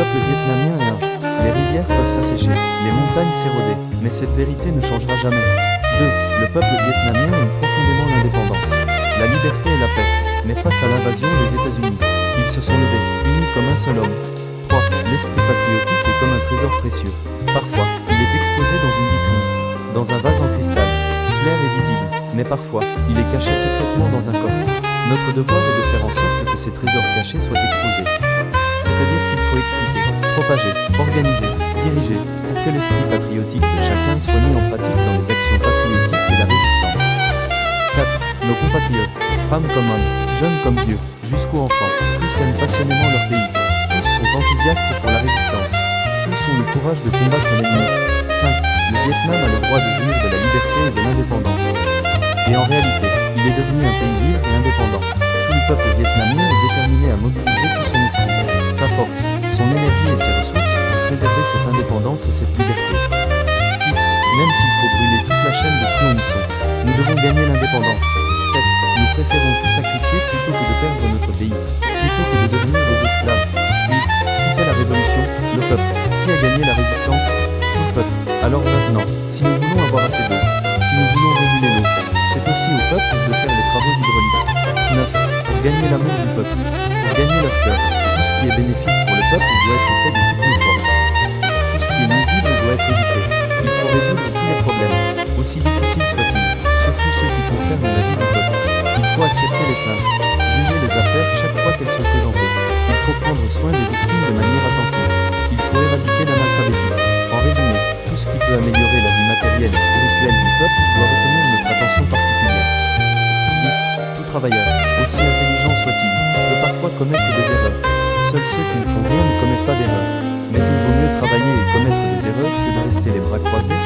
peuple vietnamien est un. Les rivières peuvent s'assécher, les montagnes s'éroder, mais cette vérité ne changera jamais. 2. Le peuple vietnamien aime profondément l'indépendance, la liberté et la paix, mais face à l'invasion des États-Unis, ils se sont levés, unis comme un seul homme. 3. L'esprit patriotique est comme un trésor précieux. Parfois, il est exposé dans une vitrine, dans un vase en cristal, clair et visible, mais parfois, il est caché secrètement dans un coffre. Notre devoir est de faire en sorte que ces trésors cachés soient exposés. C'est-à-dire qu'il faut expliquer, propager, organiser, diriger, pour que l'esprit patriotique de chacun soit mis en pratique dans les actions patriotiques et la résistance. 4. Nos compatriotes, femmes comme hommes, jeunes comme vieux, jusqu'aux enfants, tous aiment passionnément leur pays. Tous sont enthousiastes pour la résistance. Tous ont le courage de combattre l'ennemi. 5. Le Vietnam a le droit de jouir de la liberté et de l'indépendance. Et en réalité, il est devenu un pays libre et indépendant. Tout le peuple vietnamien est déterminé à mobiliser tout son esprit, sa force, son énergie et ses ressources pour préserver cette indépendance et cette liberté. 6. Même s'il faut brûler toute la chaîne de Truong-Son, nous devons gagner l'indépendance. 7. Nous préférons tout sacrifier plutôt que de perdre notre pays, plutôt que de devenir des esclaves. 8. Qui fait la révolution? Le peuple. Qui a gagné la résistance? Tout le peuple. Alors maintenant, si nous voulons avoir assez d'eau, si nous voulons réguler l'eau, c'est aussi au peuple de faire les travaux hydrauliques. 9. Pour gagner l'amour du peuple, pour gagner leur cœur, tout ce qui est bénéfique pour le peuple doit être fait de toutes nos forces. Tout ce qui est nuisible doit être évité. Il faut résoudre tous les problèmes, aussi difficiles soient-ils, surtout ceux qui concernent la vie du peuple. Il faut accepter les plaintes, juger les affaires chaque fois qu'elles sont présentées. Il faut prendre soin des victimes de manière attentive. Il faut éradiquer l'analphabétisme. En résumé, tout ce qui peut améliorer la vie matérielle et spirituelle du peuple doit retenir notre attention particulière. 10. Tout travailleur, aussi intelligent soit-il, peut parfois commettre des erreurs. Seuls ceux qui ne font rien ne commettent pas d'erreurs. Mais il vaut mieux travailler et commettre des erreurs que de rester les bras croisés